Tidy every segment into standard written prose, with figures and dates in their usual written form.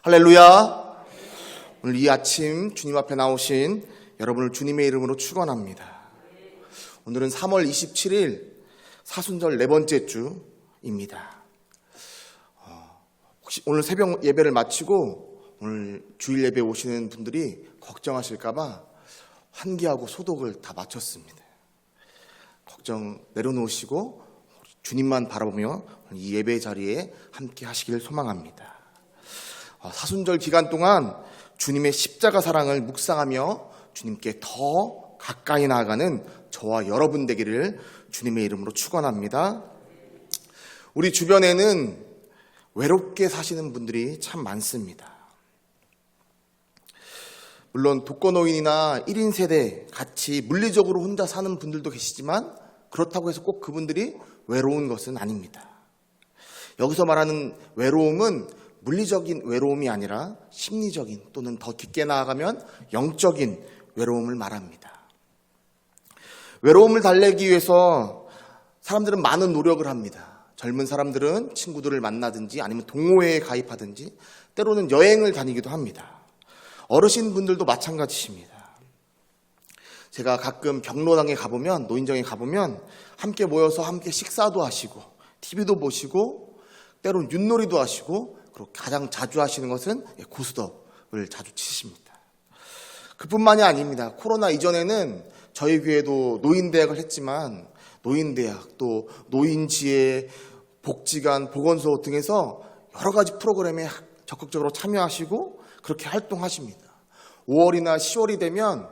할렐루야. 오늘 이 아침 주님 앞에 나오신 여러분을 주님의 이름으로 축원합니다. 오늘은 3월 27일 사순절 네 번째 주입니다. 혹시 오늘 새벽 예배를 마치고 오늘 주일 예배 오시는 분들이 걱정하실까봐 환기하고 소독을 다 마쳤습니다. 걱정 내려놓으시고 주님만 바라보며 이 예배 자리에 함께 하시길 소망합니다. 사순절 기간 동안 주님의 십자가 사랑을 묵상하며 주님께 더 가까이 나아가는 저와 여러분 되기를 주님의 이름으로 축원합니다. 우리 주변에는 외롭게 사시는 분들이 참 많습니다. 물론 독거노인이나 1인 세대 같이 물리적으로 혼자 사는 분들도 계시지만 그렇다고 해서 꼭 그분들이 외로운 것은 아닙니다. 여기서 말하는 외로움은 물리적인 외로움이 아니라 심리적인 또는 더 깊게 나아가면 영적인 외로움을 말합니다. 외로움을 달래기 위해서 사람들은 많은 노력을 합니다. 젊은 사람들은 친구들을 만나든지 아니면 동호회에 가입하든지 때로는 여행을 다니기도 합니다. 어르신분들도 마찬가지십니다. 제가 가끔 경로당에 가보면, 노인정에 가보면 함께 모여서 함께 식사도 하시고 TV도 보시고 때로는 윷놀이도 하시고 그리고 가장 자주 하시는 것은 고스톱을 자주 치십니다. 그뿐만이 아닙니다. 코로나 이전에는 저희 교회도 노인대학을 했지만 노인대학 또 노인지혜, 복지관, 보건소 등에서 여러 가지 프로그램에 적극적으로 참여하시고 그렇게 활동하십니다. 5월이나 10월이 되면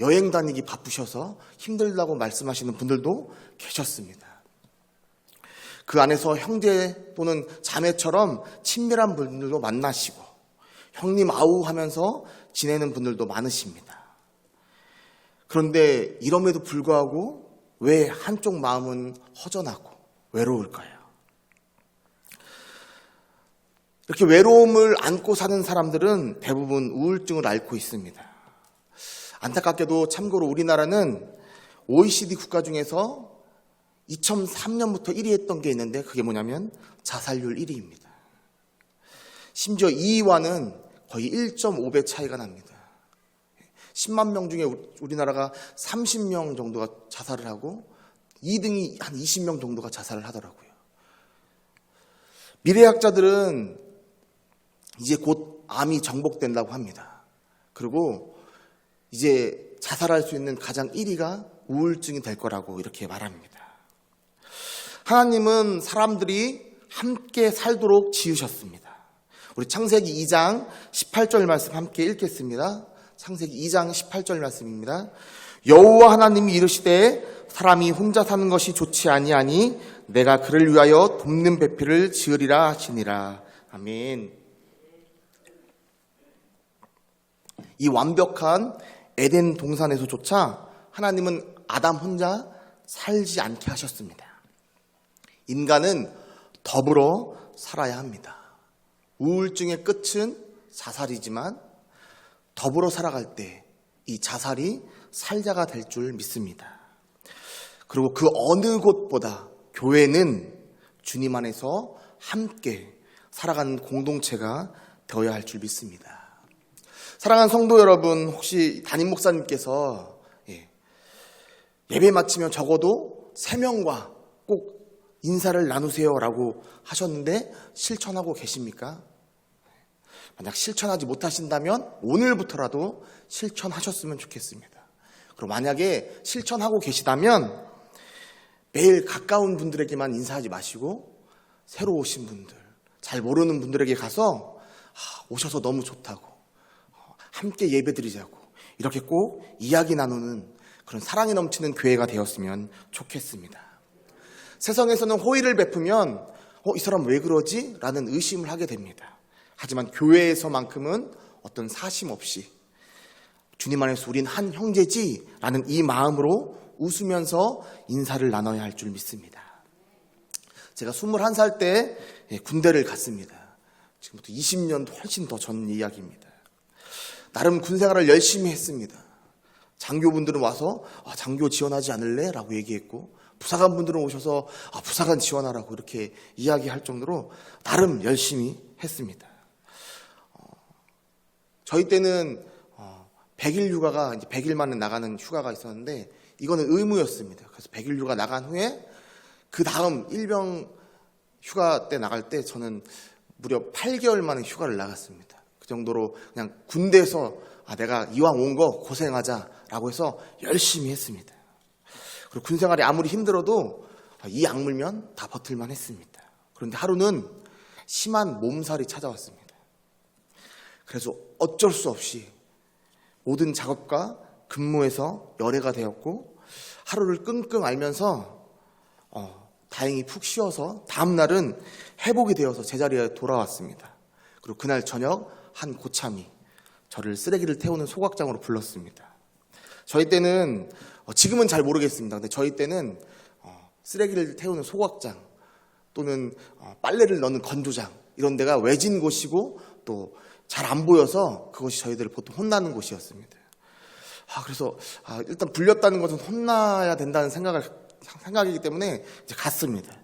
여행 다니기 바쁘셔서 힘들다고 말씀하시는 분들도 계셨습니다. 그 안에서 형제 또는 자매처럼 친밀한 분들도 만나시고 형님 아우 하면서 지내는 분들도 많으십니다. 그런데 이럼에도 불구하고 왜 한쪽 마음은 허전하고 외로울까요? 이렇게 외로움을 안고 사는 사람들은 대부분 우울증을 앓고 있습니다. 안타깝게도 참고로 우리나라는 OECD 국가 중에서 2003년부터 1위 했던 게 있는데 그게 뭐냐면 자살률 1위입니다. 심지어 2위와는 거의 1.5배 차이가 납니다. 10만 명 중에 우리나라가 30명 정도가 자살을 하고 2등이 한 20명 정도가 자살을 하더라고요. 미래학자들은 이제 곧 암이 정복된다고 합니다. 그리고 이제 자살할 수 있는 가장 1위가 우울증이 될 거라고 이렇게 말합니다. 하나님은 사람들이 함께 살도록 지으셨습니다. 우리 창세기 2장 18절 말씀 함께 읽겠습니다. 창세기 2장 18절 말씀입니다. 여호와 하나님이 이르시되 사람이 혼자 사는 것이 좋지 아니하니 내가 그를 위하여 돕는 배필을 지으리라 하시니라. 아멘. 이 완벽한 에덴 동산에서조차 하나님은 아담 혼자 살지 않게 하셨습니다. 인간은 더불어 살아야 합니다. 우울증의 끝은 자살이지만 더불어 살아갈 때 이 자살이 살자가 될 줄 믿습니다. 그리고 그 어느 곳보다 교회는 주님 안에서 함께 살아가는 공동체가 되어야 할 줄 믿습니다. 사랑하는 성도 여러분, 혹시 담임 목사님께서 예배 마치면 적어도 3명과 꼭 인사를 나누세요라고 하셨는데 실천하고 계십니까? 만약 실천하지 못하신다면 오늘부터라도 실천하셨으면 좋겠습니다. 그리고 만약에 실천하고 계시다면 매일 가까운 분들에게만 인사하지 마시고 새로 오신 분들, 잘 모르는 분들에게 가서 오셔서 너무 좋다고 함께 예배드리자고 이렇게 꼭 이야기 나누는 그런 사랑이 넘치는 교회가 되었으면 좋겠습니다. 세상에서는 호의를 베푸면 이 사람 왜 그러지? 라는 의심을 하게 됩니다. 하지만 교회에서만큼은 어떤 사심 없이 주님 안에서 우린 한 형제지 라는 이 마음으로 웃으면서 인사를 나눠야 할 줄 믿습니다. 제가 21살 때 군대를 갔습니다. 지금부터 20년도 훨씬 더 전 이야기입니다. 나름 군생활을 열심히 했습니다. 장교분들은 와서 장교 지원하지 않을래? 라고 얘기했고 부사관분들은 오셔서 부사관 지원하라고 이렇게 이야기할 정도로 나름 열심히 했습니다. 저희 때는 100일 휴가가 이제 100일 만에 나가는 휴가가 있었는데 이거는 의무였습니다. 그래서 100일 휴가 나간 후에 그 다음 일병 휴가 때 나갈 때 저는 무려 8개월 만에 휴가를 나갔습니다. 그 정도로 그냥 군대에서 내가 이왕 온 거 고생하자라고 해서 열심히 했습니다. 그리고 군 생활이 아무리 힘들어도 이 악물면 다 버틸만 했습니다. 그런데 하루는 심한 몸살이 찾아왔습니다. 그래서 어쩔 수 없이 모든 작업과 근무에서 열애가 되었고 하루를 끙끙 앓면서 다행히 푹 쉬어서 다음 날은 회복이 되어서 제자리에 돌아왔습니다. 그리고 그날 저녁 한 고참이 저를 쓰레기를 태우는 소각장으로 불렀습니다. 저희 때는 지금은 잘 모르겠습니다. 근데 저희 때는 쓰레기를 태우는 소각장 또는 빨래를 넣는 건조장 이런 데가 외진 곳이고 또 잘 안 보여서 그것이 저희들을 보통 혼나는 곳이었습니다. 그래서 일단 불렸다는 것은 혼나야 된다는 생각이기 때문에 이제 갔습니다.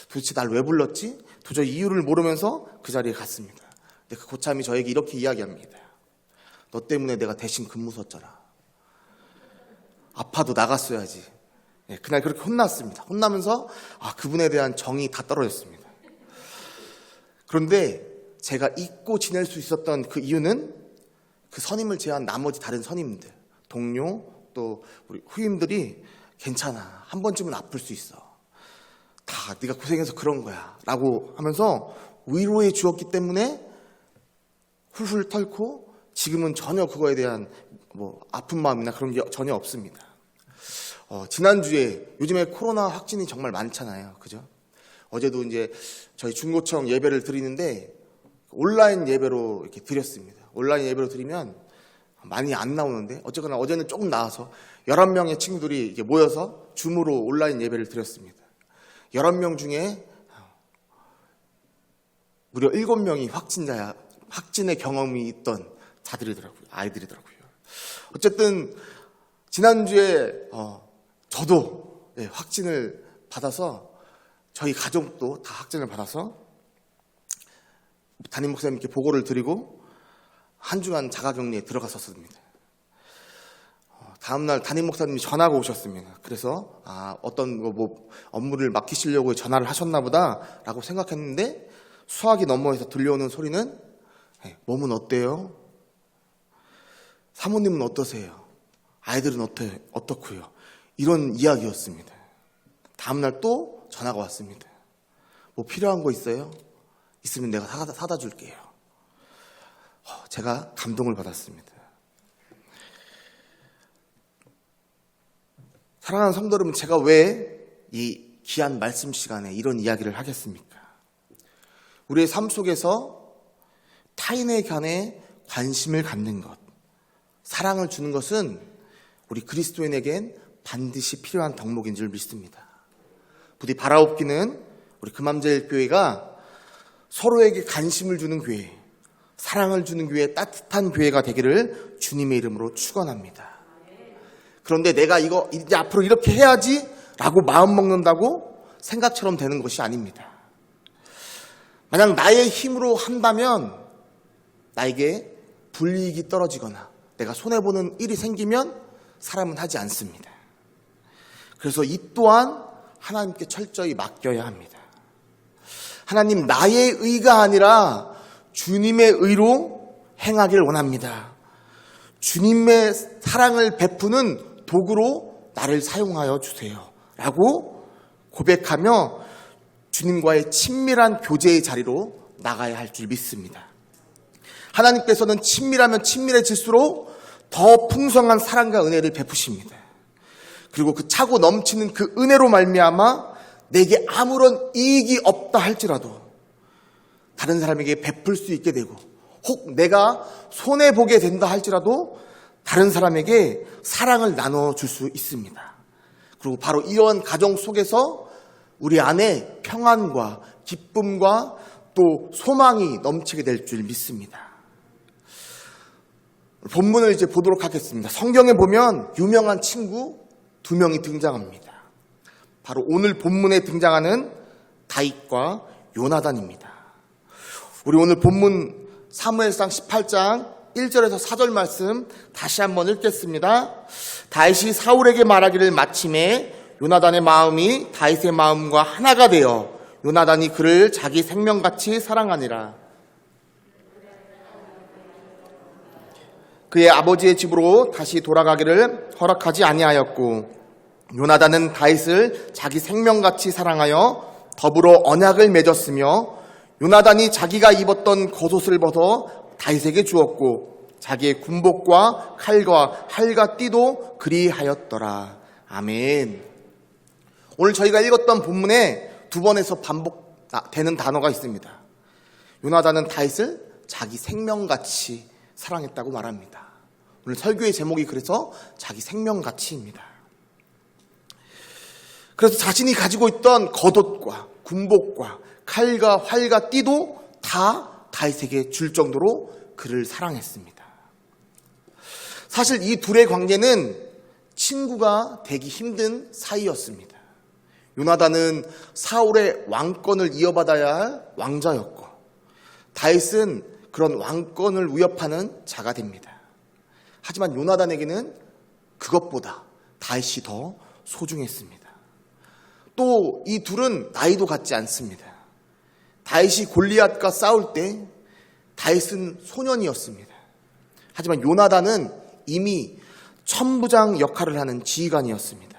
도대체 날 왜 불렀지? 도저히 이유를 모르면서 그 자리에 갔습니다. 근데 그 고참이 저에게 이렇게 이야기합니다. 너 때문에 내가 대신 근무 섰잖아. 아파도 나갔어야지. 그날 그렇게 혼났습니다. 혼나면서 그분에 대한 정이 다 떨어졌습니다. 그런데 제가 잊고 지낼 수 있었던 그 이유는 그 선임을 제외한 나머지 다른 선임들, 동료 또 우리 후임들이 괜찮아. 한 번쯤은 아플 수 있어. 다 네가 고생해서 그런 거야. 라고 하면서 위로해 주었기 때문에 훌훌 털고 지금은 전혀 그거에 대한 아픈 마음이나 그런 게 전혀 없습니다. 지난주에 요즘에 코로나 확진이 정말 많잖아요. 그죠? 어제도 이제 저희 중고청 예배를 드리는데 온라인 예배로 이렇게 드렸습니다. 온라인 예배로 드리면 많이 안 나오는데 어쨌거나 어제는 조금 나와서 11명의 친구들이 이제 모여서 줌으로 온라인 예배를 드렸습니다. 11명 중에 무려 7명이 확진의 경험이 있던 아이들이더라고요. 어쨌든 지난주에 저도 확진을 받아서 저희 가족도 다 확진을 받아서 담임 목사님께 보고를 드리고 한 주간 자가격리에 들어갔었습니다. 다음날 담임 목사님이 전화가 오셨습니다. 그래서 어떤 업무를 맡기시려고 전화를 하셨나 보다라고 생각했는데 수화기 너머에서 들려오는 소리는 몸은 어때요? 사모님은 어떠세요? 아이들은 어떻고요? 이런 이야기였습니다. 다음날 또 전화가 왔습니다. 뭐 필요한 거 있어요? 있으면 내가 사다 줄게요. 제가 감동을 받았습니다. 사랑하는 성도 여러분, 제가 왜 이 귀한 말씀 시간에 이런 이야기를 하겠습니까? 우리의 삶 속에서 타인의 견해에 관심을 갖는 것, 사랑을 주는 것은 우리 그리스도인에겐 반드시 필요한 덕목인 줄 믿습니다. 부디 바라옵기는 우리 금암제일교회가 서로에게 관심을 주는 교회, 사랑을 주는 교회, 따뜻한 교회가 되기를 주님의 이름으로 축원합니다. 그런데 내가 이거 이제 앞으로 이렇게 해야지 라고 마음먹는다고 생각처럼 되는 것이 아닙니다. 만약 나의 힘으로 한다면 나에게 불이익이 떨어지거나 내가 손해보는 일이 생기면 사람은 하지 않습니다. 그래서 이 또한 하나님께 철저히 맡겨야 합니다. 하나님, 나의 의가 아니라 주님의 의로 행하길 원합니다. 주님의 사랑을 베푸는 도구로 나를 사용하여 주세요. 라고 고백하며 주님과의 친밀한 교제의 자리로 나가야 할 줄 믿습니다. 하나님께서는 친밀하면 친밀해질수록 더 풍성한 사랑과 은혜를 베푸십니다. 그리고 그 차고 넘치는 그 은혜로 말미암아 내게 아무런 이익이 없다 할지라도 다른 사람에게 베풀 수 있게 되고 혹 내가 손해보게 된다 할지라도 다른 사람에게 사랑을 나눠줄 수 있습니다. 그리고 바로 이러한 가정 속에서 우리 안에 평안과 기쁨과 또 소망이 넘치게 될 줄 믿습니다. 본문을 이제 보도록 하겠습니다. 성경에 보면 유명한 친구 2명이 등장합니다. 바로 오늘 본문에 등장하는 다윗과 요나단입니다. 우리 오늘 본문 사무엘상 18장 1절에서 4절 말씀 다시 한번 읽겠습니다. 다윗이 사울에게 말하기를 마침에 요나단의 마음이 다윗의 마음과 하나가 되어 요나단이 그를 자기 생명같이 사랑하니라. 그의 아버지의 집으로 다시 돌아가기를 허락하지 아니하였고 요나단은 다윗을 자기 생명같이 사랑하여 더불어 언약을 맺었으며 요나단이 자기가 입었던 겉옷을 벗어 다윗에게 주었고 자기의 군복과 칼과 활과 띠도 그리하였더라. 아멘. 오늘 저희가 읽었던 본문에 두 번에서 반복되는 단어가 있습니다. 요나단은 다윗을 자기 생명같이 사랑했다고 말합니다. 오늘 설교의 제목이 그래서 자기 생명같이입니다. 그래서 자신이 가지고 있던 겉옷과 군복과 칼과 활과 띠도 다 다윗에게 줄 정도로 그를 사랑했습니다. 사실 이 둘의 관계는 친구가 되기 힘든 사이였습니다. 요나단은 사울의 왕권을 이어받아야 할 왕자였고 다윗은 그런 왕권을 위협하는 자가 됩니다. 하지만 요나단에게는 그것보다 다윗이 더 소중했습니다. 또 이 둘은 나이도 같지 않습니다. 다윗이 골리앗과 싸울 때 다윗은 소년이었습니다. 하지만 요나단은 이미 천부장 역할을 하는 지휘관이었습니다.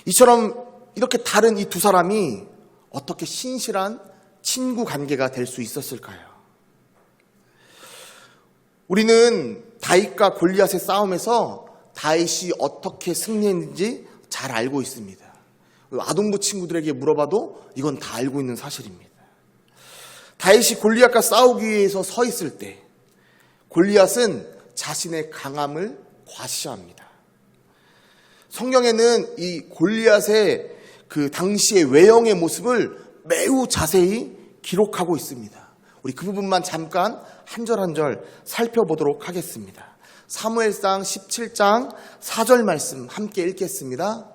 이처럼 이렇게 다른 이 두 사람이 어떻게 신실한 친구 관계가 될 수 있었을까요? 우리는 다윗과 골리앗의 싸움에서 다윗이 어떻게 승리했는지 잘 알고 있습니다. 아동부 친구들에게 물어봐도 이건 다 알고 있는 사실입니다. 다윗이 골리앗과 싸우기 위해서 서 있을 때 골리앗은 자신의 강함을 과시합니다. 성경에는 이 골리앗의 그 당시의 외형의 모습을 매우 자세히 기록하고 있습니다. 우리 그 부분만 잠깐 한 절 한 절 살펴보도록 하겠습니다. 사무엘상 17장 4절 말씀 함께 읽겠습니다.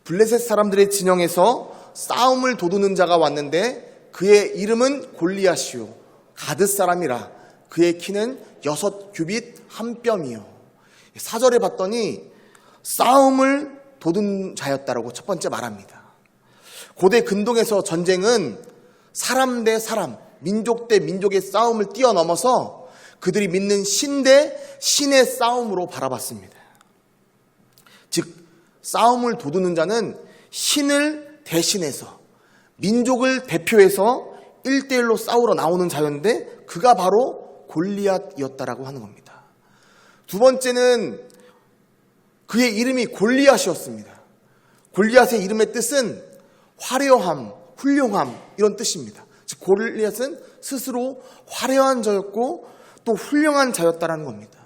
블레셋 사람들의 진영에서 싸움을 도두는 자가 왔는데 그의 이름은 골리앗이요 가드 사람이라. 그의 키는 6규빗 한 뼘이요. 4절에 봤더니 싸움을 도둔 자였다라고 첫 번째 말합니다. 고대 근동에서 전쟁은 사람 대 사람, 민족 대 민족의 싸움을 뛰어넘어서 그들이 믿는 신 대 신의 싸움으로 바라봤습니다. 즉 싸움을 도두는 자는 신을 대신해서 민족을 대표해서 1대1로 싸우러 나오는 자였는데 그가 바로 골리앗이었다라고 하는 겁니다. 두 번째는 그의 이름이 골리앗이었습니다. 골리앗의 이름의 뜻은 화려함, 훌륭함 이런 뜻입니다. 즉 골리앗은 스스로 화려한 자였고 또 훌륭한 자였다라는 겁니다.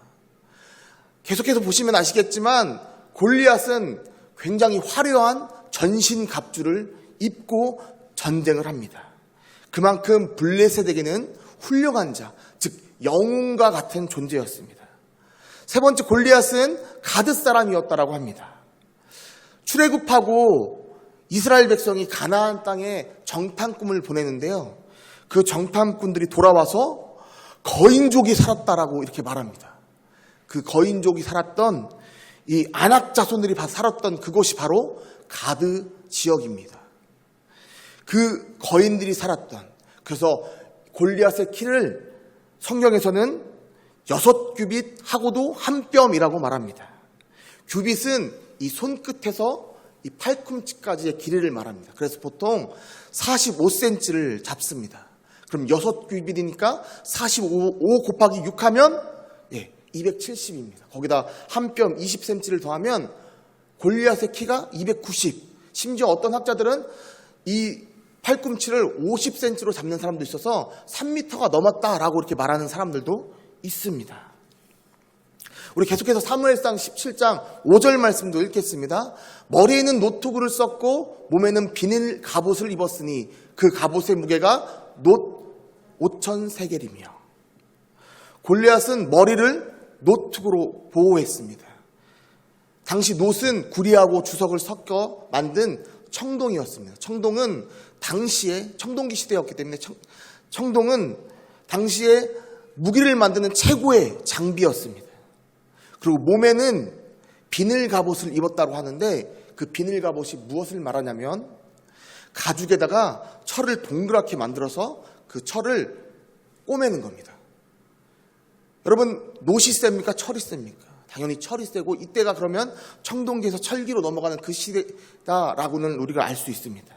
계속해서 보시면 아시겠지만 골리앗은 굉장히 화려한 전신 갑주를 입고 전쟁을 합니다. 그만큼 블레셋에게는 훌륭한 자, 즉 영웅과 같은 존재였습니다. 세 번째 골리앗은 가드 사람이었다라고 합니다. 출애굽하고 이스라엘 백성이 가나안 땅에 정탐꾼을 보내는데요. 그 정탐꾼들이 돌아와서 거인족이 살았다라고 이렇게 말합니다. 그 거인족이 살았던 이 아낙 자손들이 살았던 그곳이 바로 가드 지역입니다. 그 거인들이 살았던, 그래서 골리앗의 키를 성경에서는 6규빗 하고도 한 뼘이라고 말합니다. 규빗은 이 손끝에서 이 팔꿈치까지의 길이를 말합니다. 그래서 보통 45cm를 잡습니다. 그럼 6규빗이니까 45 곱하기 6 하면 270입니다. 거기다 한 뼘 20cm를 더하면 골리앗의 키가 290. 심지어 어떤 학자들은 이 팔꿈치를 50cm로 잡는 사람도 있어서 3m가 넘었다라고 이렇게 말하는 사람들도 있습니다. 우리 계속해서 사무엘상 17장 5절 말씀도 읽겠습니다. 머리에는 노토구를 썼고 몸에는 비닐 갑옷을 입었으니 그 갑옷의 무게가 놋 5,000세겔이며. 골리앗은 머리를 노토구로 보호했습니다. 당시 놋은 구리하고 주석을 섞어 만든 청동이었습니다. 청동은 당시에 청동기 시대였기 때문에 청동은 당시에 무기를 만드는 최고의 장비였습니다. 그리고 몸에는 비늘 갑옷을 입었다고 하는데 그 비늘 갑옷이 무엇을 말하냐면 가죽에다가 철을 동그랗게 만들어서 그 철을 꼬매는 겁니다. 여러분, 노시 셉니까? 철이 셉니까? 당연히 철이 세고, 이때가 그러면 청동기에서 철기로 넘어가는 그 시대다라고는 우리가 알 수 있습니다.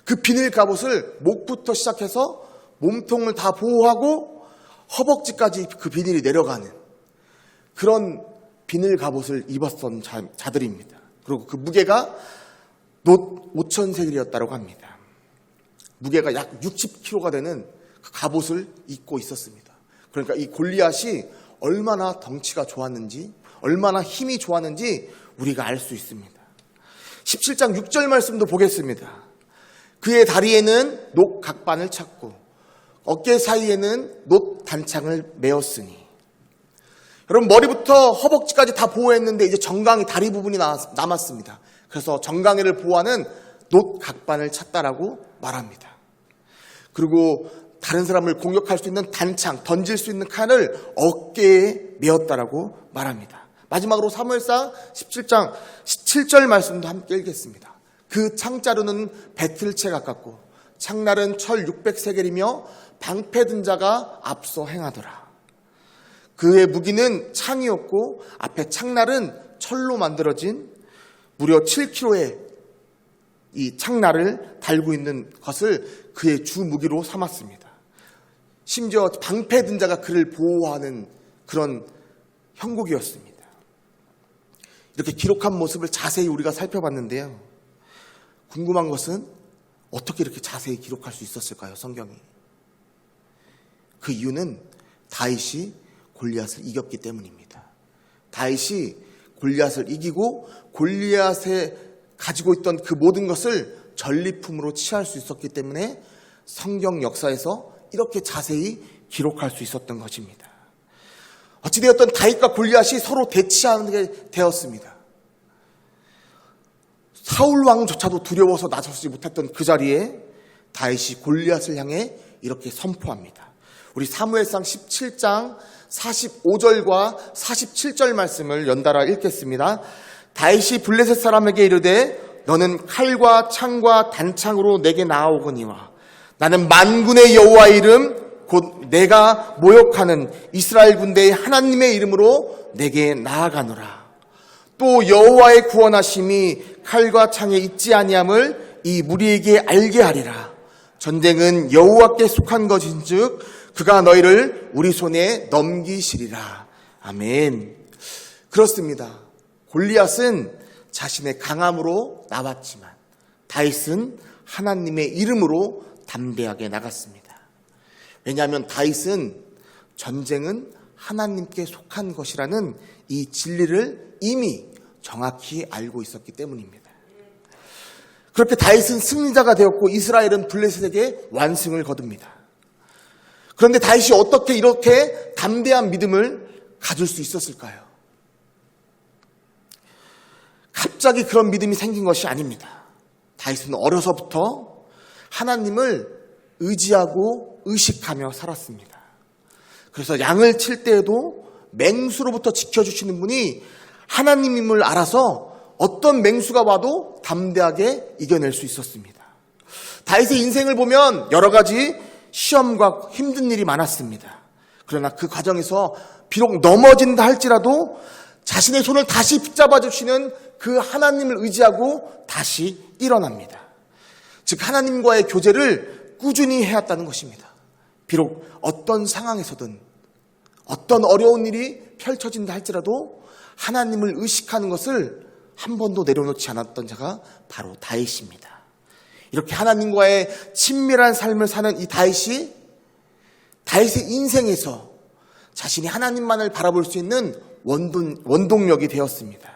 그 비닐 갑옷을 목부터 시작해서 몸통을 다 보호하고 허벅지까지 그 비닐이 내려가는 그런 비닐 갑옷을 입었던 자들입니다. 그리고 그 무게가 놋 5,000세겔이었다고 합니다. 무게가 약 60kg가 되는 그 갑옷을 입고 있었습니다. 그러니까 이 골리앗이 얼마나 덩치가 좋았는지, 얼마나 힘이 좋았는지 우리가 알 수 있습니다. 17장 6절 말씀도 보겠습니다. 그의 다리에는 녹 각반을 찼고 어깨 사이에는 녹 단창을 메었으니. 여러분, 머리부터 허벅지까지 다 보호했는데 이제 정강이 다리 부분이 남았습니다. 그래서 정강이를 보호하는 녹 각반을 찼다라고 말합니다. 그리고 다른 사람을 공격할 수 있는 단창, 던질 수 있는 칼을 어깨에 메었다라고 말합니다. 마지막으로 사무엘상 17장 17절 말씀도 함께 읽겠습니다. 그 창자루는 배틀채 가깝고 창날은 철 600세겔이며 방패 든 자가 앞서 행하더라. 그의 무기는 창이었고 앞에 창날은 철로 만들어진 무려 7kg의 이 창날을 달고 있는 것을 그의 주 무기로 삼았습니다. 심지어 방패 든 자가 그를 보호하는 그런 형국이었습니다. 이렇게 기록한 모습을 자세히 우리가 살펴봤는데요. 궁금한 것은 어떻게 이렇게 자세히 기록할 수 있었을까요, 성경이? 그 이유는 다윗이 골리앗을 이겼기 때문입니다. 다윗이 골리앗을 이기고 골리앗에 가지고 있던 그 모든 것을 전리품으로 취할 수 있었기 때문에 성경 역사에서 이렇게 자세히 기록할 수 있었던 것입니다. 어찌되었던 다윗과 골리앗이 서로 대치하게 되었습니다. 사울 왕조차도 두려워서 나서지 못했던 그 자리에 다윗이 골리앗을 향해 이렇게 선포합니다. 우리 사무엘상 17장 45절과 47절 말씀을 연달아 읽겠습니다. 다윗이 블레셋 사람에게 이르되 너는 칼과 창과 단창으로 내게 나아오거니와 나는 만군의 여호와의 이름 곧 내가 모욕하는 이스라엘 군대의 하나님의 이름으로 내게 나아가노라. 또 여호와의 구원하심이 칼과 창에 있지 아니함을 이 무리에게 알게 하리라. 전쟁은 여호와께 속한 것인즉 그가 너희를 우리 손에 넘기시리라. 아멘. 그렇습니다. 골리앗은 자신의 강함으로 나왔지만 다윗은 하나님의 이름으로 담대하게 나갔습니다. 왜냐하면 다윗은 전쟁은 하나님께 속한 것이라는 이 진리를 이미 정확히 알고 있었기 때문입니다. 그렇게 다윗은 승리자가 되었고 이스라엘은 블레셋에게 완승을 거둡니다. 그런데 다윗이 어떻게 이렇게 담대한 믿음을 가질 수 있었을까요? 갑자기 그런 믿음이 생긴 것이 아닙니다. 다윗은 어려서부터 하나님을 의지하고 의식하며 살았습니다. 그래서 양을 칠 때에도 맹수로부터 지켜주시는 분이 하나님임을 알아서 어떤 맹수가 와도 담대하게 이겨낼 수 있었습니다. 다윗의 인생을 보면 여러 가지 시험과 힘든 일이 많았습니다. 그러나 그 과정에서 비록 넘어진다 할지라도 자신의 손을 다시 붙잡아 주시는 그 하나님을 의지하고 다시 일어납니다. 즉 하나님과의 교제를 꾸준히 해왔다는 것입니다. 비록 어떤 상황에서든 어떤 어려운 일이 펼쳐진다 할지라도 하나님을 의식하는 것을 한 번도 내려놓지 않았던 자가 바로 다윗입니다. 이렇게 하나님과의 친밀한 삶을 사는 이 다윗의 인생에서 자신이 하나님만을 바라볼 수 있는 원동력이 되었습니다.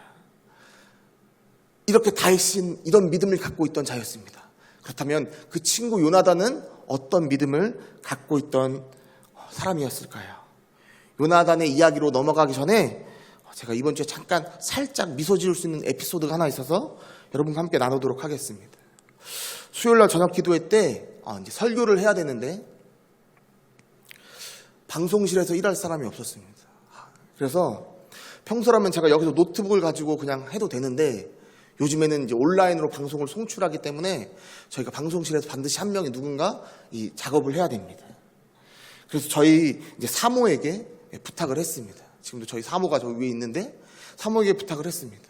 이렇게 다윗은 이런 믿음을 갖고 있던 자였습니다. 그렇다면 그 친구 요나단은 어떤 믿음을 갖고 있던 사람이었을까요? 요나단의 이야기로 넘어가기 전에 제가 이번 주에 잠깐 살짝 미소 지을 수 있는 에피소드가 하나 있어서 여러분과 함께 나누도록 하겠습니다. 수요일날 저녁 기도회 때 이제 설교를 해야 되는데 방송실에서 일할 사람이 없었습니다. 그래서 평소라면 제가 여기서 노트북을 가지고 그냥 해도 되는데 요즘에는 이제 온라인으로 방송을 송출하기 때문에 저희가 방송실에서 반드시 한 명이 누군가 이 작업을 해야 됩니다. 그래서 저희 이제 사모에게 부탁을 했습니다. 지금도 저희 사모가 저기 위에 있는데 사모에게 부탁을 했습니다.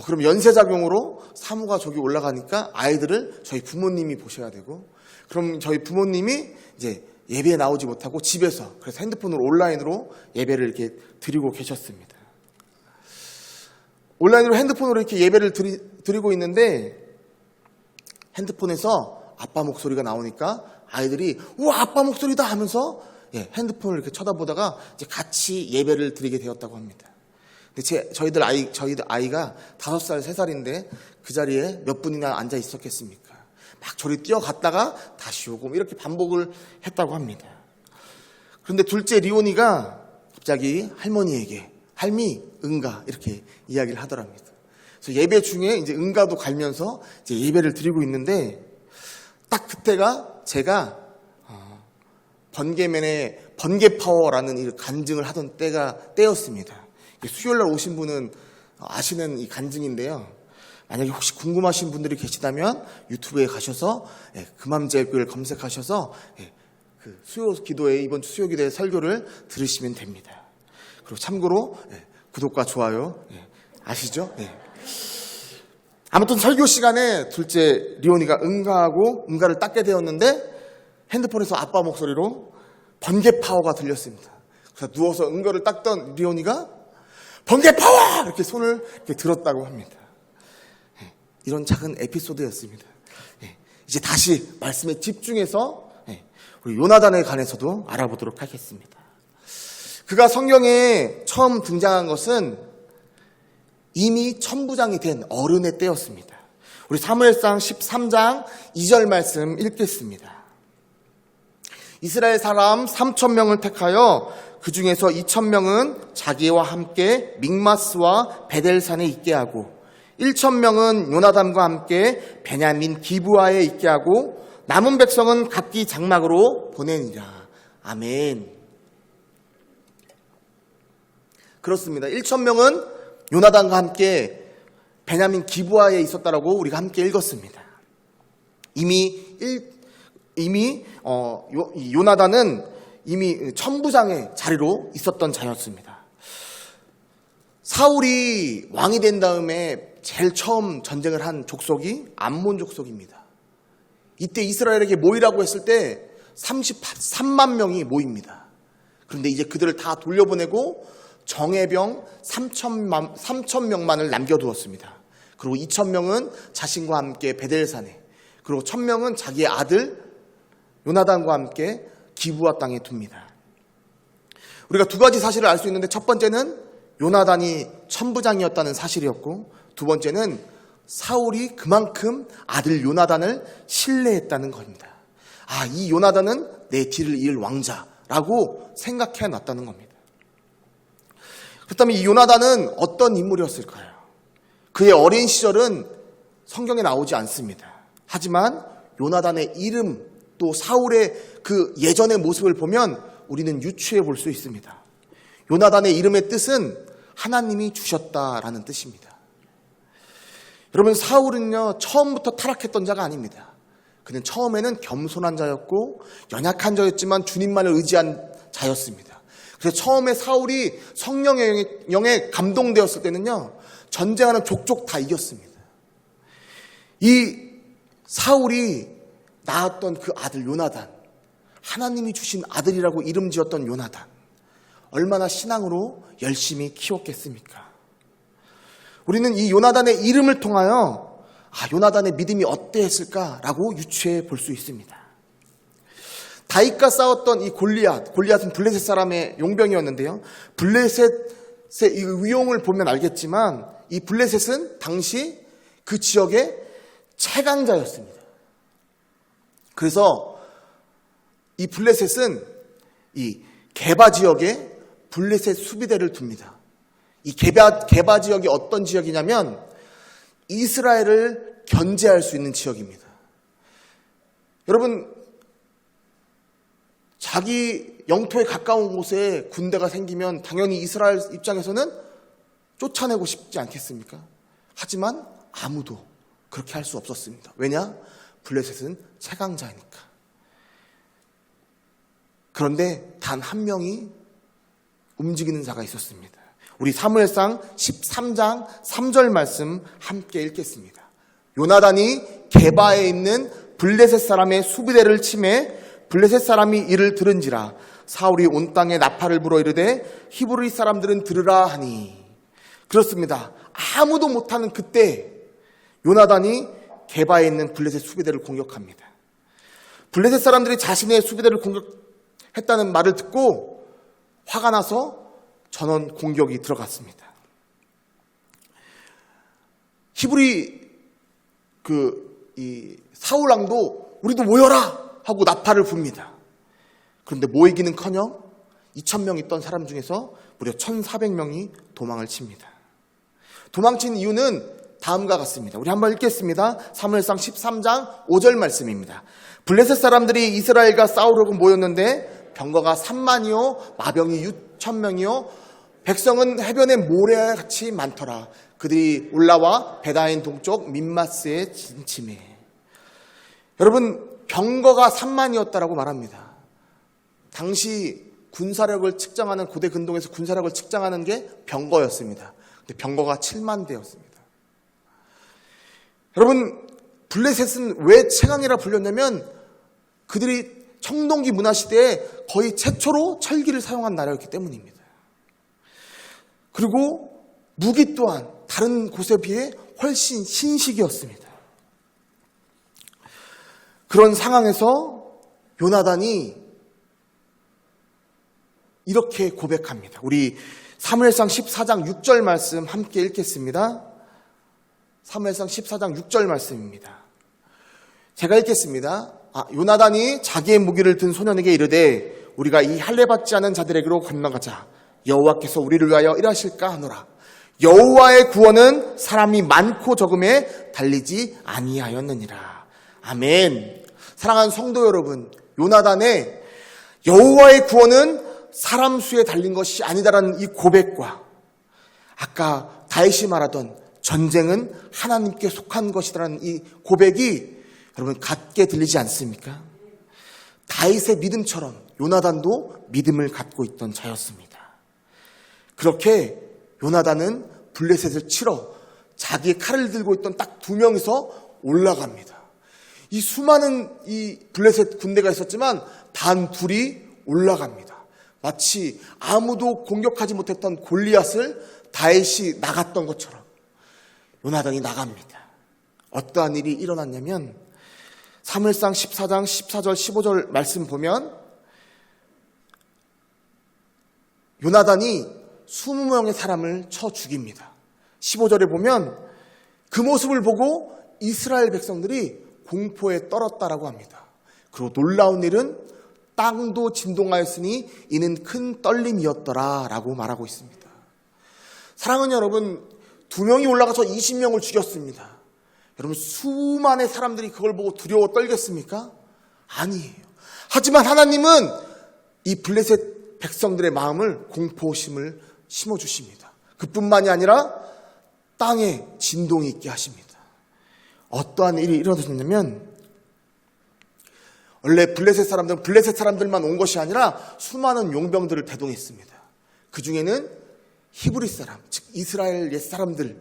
그럼 연쇄작용으로 사모가 저기 올라가니까 아이들을 저희 부모님이 보셔야 되고, 그럼 저희 부모님이 이제 예배에 나오지 못하고 집에서 그래서 핸드폰으로 온라인으로 예배를 이렇게 드리고 계셨습니다. 온라인으로 핸드폰으로 이렇게 예배를 드리고 있는데 핸드폰에서 아빠 목소리가 나오니까 아이들이 우와 아빠 목소리다 하면서 핸드폰을 이렇게 쳐다보다가 이제 같이 예배를 드리게 되었다고 합니다. 근데 저희들 아이가 5살, 3살인데 그 자리에 몇 분이나 앉아 있었겠습니까? 막 저리 뛰어갔다가 다시 오고 이렇게 반복을 했다고 합니다. 그런데 둘째 리온이가 갑자기 할머니에게 할미, 응가 이렇게 이야기를 하더랍니다. 그래서 예배 중에 이제 응가도 갈면서 이제 예배를 드리고 있는데 딱 그때가 제가 번개맨의 번개파워라는 이 간증을 하던 때였습니다. 수요일날 오신 분은 아시는 이 간증인데요. 만약에 혹시 궁금하신 분들이 계시다면 유튜브에 가셔서 금암제교를 검색하셔서 그 이번 주 수요 기도의 설교를 들으시면 됩니다. 그리고 참고로 구독과 좋아요 아시죠? 아무튼 설교 시간에 둘째 리온이가 응가를 닦게 되었는데 핸드폰에서 아빠 목소리로 번개 파워가 들렸습니다. 그래서 누워서 응가를 닦던 리온이가 번개 파워! 이렇게 손을 이렇게 들었다고 합니다. 이런 작은 에피소드였습니다. 이제 다시 말씀에 집중해서 우리 요나단에 관해서도 알아보도록 하겠습니다. 그가 성경에 처음 등장한 것은 이미 천부장이 된 어른의 때였습니다. 우리 사무엘상 13장 2절 말씀 읽겠습니다. 이스라엘 사람 3,000명을 택하여 그 중에서 2,000명은 자기와 함께 믹마스와 베델산에 있게 하고 1,000명은 요나단과 함께 베냐민 기브아에 있게 하고 남은 백성은 각기 장막으로 보내니라. 아멘. 그렇습니다. 1,000명은 요나단과 함께 베냐민 기브아에 있었다라고 우리가 함께 읽었습니다. 이미 요나단은 이미 천부장의 자리로 있었던 자였습니다. 사울이 왕이 된 다음에 제일 처음 전쟁을 한 족속이 암몬 족속입니다. 이때 이스라엘에게 모이라고 했을 때 33만 명이 모입니다. 그런데 이제 그들을 다 돌려보내고 정예병 3,000명만을 남겨두었습니다. 그리고 2,000명은 자신과 함께 베델산에, 그리고 1,000명은 자기의 아들 요나단과 함께 기브아 땅에 둡니다. 우리가 두 가지 사실을 알 수 있는데, 첫 번째는 요나단이 천부장이었다는 사실이었고, 두 번째는 사울이 그만큼 아들 요나단을 신뢰했다는 겁니다. 아, 이 요나단은 내 뒤를 이을 왕자라고 생각해 놨다는 겁니다. 그렇다면 이 요나단은 어떤 인물이었을까요? 그의 어린 시절은 성경에 나오지 않습니다. 하지만 요나단의 이름, 또 사울의 그 예전의 모습을 보면 우리는 유추해 볼 수 있습니다. 요나단의 이름의 뜻은 하나님이 주셨다라는 뜻입니다. 여러분, 사울은요 처음부터 타락했던 자가 아닙니다. 그는 처음에는 겸손한 자였고 연약한 자였지만 주님만을 의지한 자였습니다. 그래서 처음에 사울이 성령의 영에 감동되었을 때는요 전쟁하는 족족 다 이겼습니다. 이 사울이 낳았던 그 아들 요나단, 하나님이 주신 아들이라고 이름 지었던 요나단, 얼마나 신앙으로 열심히 키웠겠습니까? 우리는 이 요나단의 이름을 통하여 요나단의 믿음이 어떠했을까라고 유추해 볼 수 있습니다. 다윗과 싸웠던 이 골리앗은 블레셋 사람의 용병이었는데요. 블레셋의 이 위용을 보면 알겠지만 이 블레셋은 당시 그 지역의 최강자였습니다. 그래서 이 블레셋은 이 게바 지역에 블레셋 수비대를 둡니다. 이 게바 지역이 어떤 지역이냐면 이스라엘을 견제할 수 있는 지역입니다. 여러분, 자기 영토에 가까운 곳에 군대가 생기면 당연히 이스라엘 입장에서는 쫓아내고 싶지 않겠습니까? 하지만 아무도 그렇게 할 수 없었습니다. 왜냐? 블레셋은 최강자이니까. 그런데 단 한 명이 움직이는 자가 있었습니다. 우리 사무엘상 13장 3절 말씀 함께 읽겠습니다. 요나단이 게바에 있는 블레셋 사람의 수비대를 치매 블레셋 사람이 이를 들은지라 사울이 온 땅에 나팔을 불어 이르되 히브리 사람들은 들으라 하니. 그렇습니다. 아무도 못하는 그때 요나단이 게바에 있는 블레셋 수비대를 공격합니다. 블레셋 사람들이 자신의 수비대를 공격했다는 말을 듣고 화가 나서 전원 공격이 들어갔습니다. 히브리 사울 왕도 우리도 모여라 하고 나팔을 붑니다. 그런데 모이기는커녕 2,000명 있던 사람 중에서 무려 1,400명이 도망을 칩니다. 도망친 이유는 다음과 같습니다. 우리 한번 읽겠습니다. 사무엘상 13장 5절 말씀입니다. 블레셋 사람들이 이스라엘과 싸우려고 모였는데 병거가 3만이요 마병이 6,000명이요 백성은 해변에 모래같이 많더라. 그들이 올라와 베다인 동쪽 민마스에 진침해. 여러분, 병거가 3만이었다라고 말합니다. 당시 군사력을 측정하는 고대 근동에서 군사력을 측정하는 게 병거였습니다. 근데 병거가 7만 대였습니다. 여러분, 블레셋은 왜 최강이라 불렸냐면 그들이 청동기 문화 시대에 거의 최초로 철기를 사용한 나라였기 때문입니다. 그리고 무기 또한 다른 곳에 비해 훨씬 신식이었습니다. 그런 상황에서 요나단이 이렇게 고백합니다. 우리 사무엘상 14장 6절 말씀 함께 읽겠습니다. 사무엘상 14장 6절 말씀입니다. 제가 읽겠습니다. 요나단이 자기의 무기를 든 소년에게 이르되 우리가 이 할례 받지 않은 자들에게로 건너가자. 여호와께서 우리를 위하여 일하실까 하노라. 여호와의 구원은 사람이 많고 적음에 달리지 아니하였느니라. 아멘. 사랑하는 성도 여러분, 요나단의 여호와의 구원은 사람 수에 달린 것이 아니다라는 이 고백과 아까 다윗이 말하던 전쟁은 하나님께 속한 것이라는 이 고백이 여러분 같게 들리지 않습니까? 다윗의 믿음처럼 요나단도 믿음을 갖고 있던 자였습니다. 그렇게 요나단은 블레셋을 치러 자기의 칼을 들고 있던 딱 2명이서 올라갑니다. 이 수많은 이 블레셋 군대가 있었지만 단 둘이 올라갑니다. 마치 아무도 공격하지 못했던 골리앗을 다윗이 나갔던 것처럼 요나단이 나갑니다. 어떠한 일이 일어났냐면 사무엘상 14장 14절 15절 말씀 보면 요나단이 20명의 사람을 쳐 죽입니다. 15절에 보면 그 모습을 보고 이스라엘 백성들이 공포에 떨었다라고 합니다. 그리고 놀라운 일은 땅도 진동하였으니 이는 큰 떨림이었더라라고 말하고 있습니다. 사랑하는 여러분, 2명이 올라가서 20명을 죽였습니다. 여러분, 수많은 사람들이 그걸 보고 두려워 떨겠습니까? 아니에요. 하지만 하나님은 이 블레셋 백성들의 마음을 공포심을 심어주십니다. 그뿐만이 아니라 땅에 진동이 있게 하십니다. 어떠한 일이 일어났냐면 원래 블레셋 사람들만 온 것이 아니라 수많은 용병들을 대동했습니다. 그 중에는 히브리 사람, 즉 이스라엘 옛 사람들의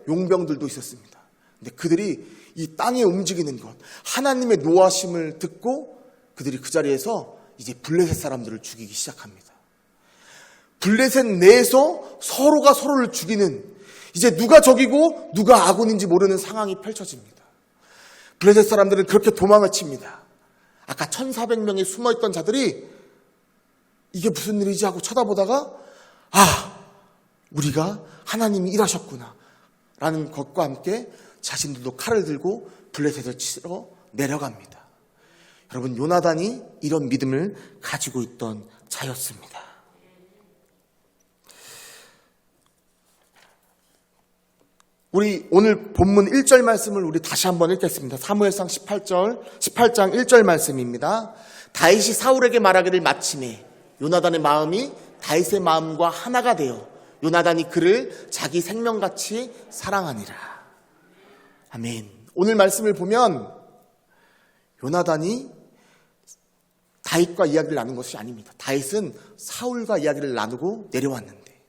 용병들도 있었습니다. 근데 그들이 이 땅에 움직이는 것, 하나님의 노하심을 듣고 그들이 그 자리에서 이제 블레셋 사람들을 죽이기 시작합니다. 블레셋 내에서 서로가 서로를 죽이는, 이제 누가 적이고 누가 아군인지 모르는 상황이 펼쳐집니다. 블레셋 사람들은 그렇게 도망을 칩니다. 아까 1,400명이 숨어있던 자들이 이게 무슨 일이지 하고 쳐다보다가 우리가 하나님이 일하셨구나 라는 것과 함께 자신들도 칼을 들고 블레셋을 치러 내려갑니다. 여러분, 요나단이 이런 믿음을 가지고 있던 자였습니다. 우리 오늘 본문 1절 말씀을 우리 다시 한번 읽겠습니다. 사무엘상 18장 1절 말씀입니다. 다윗이 사울에게 말하기를 마침에 요나단의 마음이 다윗의 마음과 하나가 되어 요나단이 그를 자기 생명같이 사랑하니라. 아멘. 오늘 말씀을 보면 요나단이 다윗과 이야기를 나눈 것이 아닙니다. 다윗은 사울과 이야기를 나누고 내려왔는데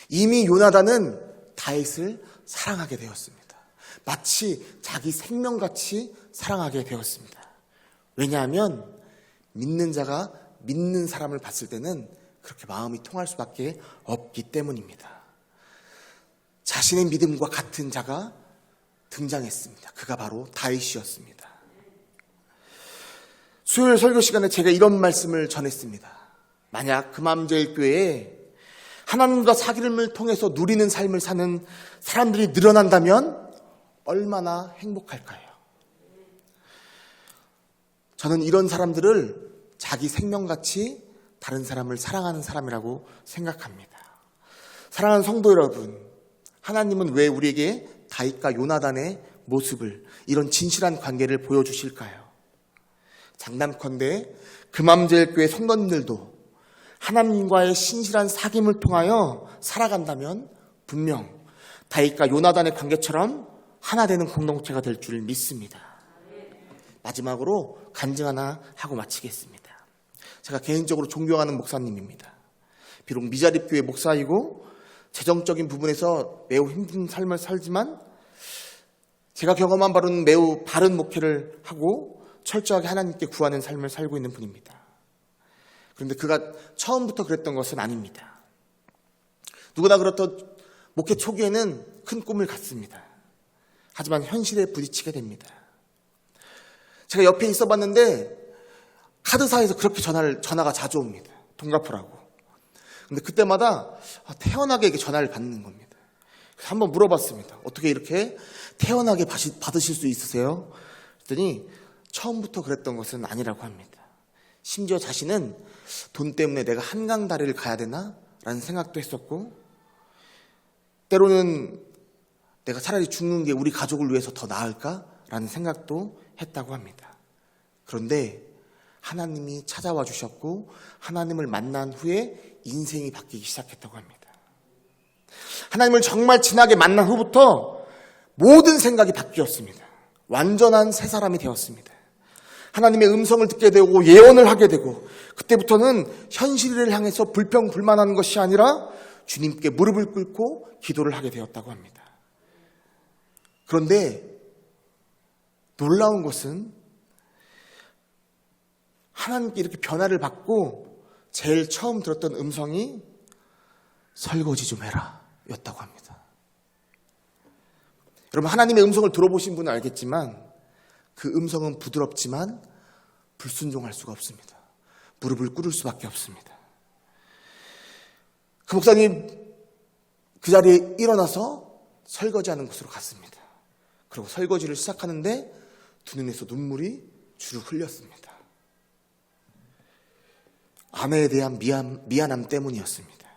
이미 요나단은 다윗을 사랑하게 되었습니다. 마치 자기 생명같이 사랑하게 되었습니다. 왜냐하면 믿는 자가 믿는 사람을 봤을 때는 그렇게 마음이 통할 수밖에 없기 때문입니다. 자신의 믿음과 같은 자가 등장했습니다. 그가 바로 다윗이었습니다. 수요일 설교 시간에 제가 이런 말씀을 전했습니다. 만약 금암제일교회에 하나님과 사귐을 통해서 누리는 삶을 사는 사람들이 늘어난다면 얼마나 행복할까요? 저는 이런 사람들을 자기 생명같이 다른 사람을 사랑하는 사람이라고 생각합니다. 사랑하는 성도 여러분, 하나님은 왜 우리에게 다윗과 요나단의 모습을, 이런 진실한 관계를 보여주실까요? 장담컨대 금암제일교회 성도님들도 하나님과의 신실한 사귐을 통하여 살아간다면 분명 다윗과 요나단의 관계처럼 하나 되는 공동체가 될 줄 믿습니다. 마지막으로 간증 하나 하고 마치겠습니다. 제가 개인적으로 존경하는 목사님입니다. 비록 미자립교회 목사이고 재정적인 부분에서 매우 힘든 삶을 살지만 제가 경험한 바로는 매우 바른 목회를 하고 철저하게 하나님께 구하는 삶을 살고 있는 분입니다. 그런데 그가 처음부터 그랬던 것은 아닙니다. 누구나 그렇듯 목회 초기에는 큰 꿈을 갖습니다. 하지만 현실에 부딪히게 됩니다. 제가 옆에 있어 봤는데 카드사에서 그렇게 전화가 자주 옵니다. 돈 갚으라고. 근데 그때마다 태연하게 전화를 받는 겁니다. 그래서 한번 물어봤습니다. 어떻게 이렇게 태연하게 받으실 수 있으세요? 그랬더니 처음부터 그랬던 것은 아니라고 합니다. 심지어 자신은 돈 때문에 내가 한강다리를 가야 되나? 라는 생각도 했었고 때로는 내가 차라리 죽는 게 우리 가족을 위해서 더 나을까? 라는 생각도 했다고 합니다. 그런데 하나님이 찾아와 주셨고 하나님을 만난 후에 인생이 바뀌기 시작했다고 합니다. 하나님을 정말 진하게 만난 후부터 모든 생각이 바뀌었습니다. 완전한 새 사람이 되었습니다. 하나님의 음성을 듣게 되고 예언을 하게 되고 그때부터는 현실을 향해서 불평불만하는 것이 아니라 주님께 무릎을 꿇고 기도를 하게 되었다고 합니다. 그런데 놀라운 것은 하나님께 이렇게 변화를 받고 제일 처음 들었던 음성이 설거지 좀 해라 였다고 합니다. 여러분 하나님의 음성을 들어보신 분은 알겠지만 그 음성은 부드럽지만 불순종할 수가 없습니다. 무릎을 꿇을 수밖에 없습니다. 그 목사님 그 자리에 일어나서 설거지하는 곳으로 갔습니다. 그리고 설거지를 시작하는데 두 눈에서 눈물이 주르 흘렸습니다. 아내에 대한 미안함 때문이었습니다.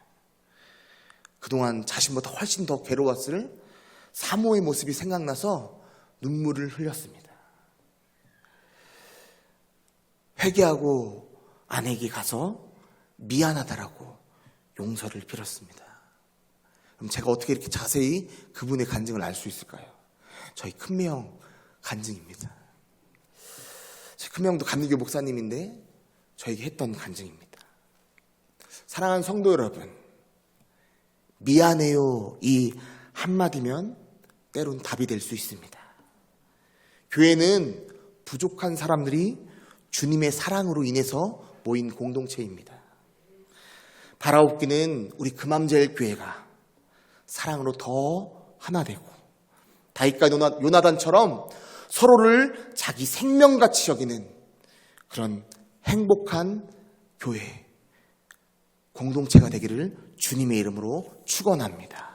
그동안 자신보다 훨씬 더 괴로웠을 사모의 모습이 생각나서 눈물을 흘렸습니다. 회개하고 아내에게 가서 미안하다라고 용서를 빌었습니다. 그럼 제가 어떻게 이렇게 자세히 그분의 간증을 알 수 있을까요? 저희 큰매형 간증입니다. 저희 큰매형도 감리교 목사님인데 저에게 했던 간증입니다. 사랑하는 성도 여러분, 미안해요 이 한마디면 때론 답이 될 수 있습니다. 교회는 부족한 사람들이 주님의 사랑으로 인해서 모인 공동체입니다. 바라옵기는 우리 금암제일교회가 사랑으로 더 하나 되고 다윗과 요나단처럼 서로를 자기 생명같이 여기는 그런 행복한 교회 공동체가 되기를 주님의 이름으로 축원합니다.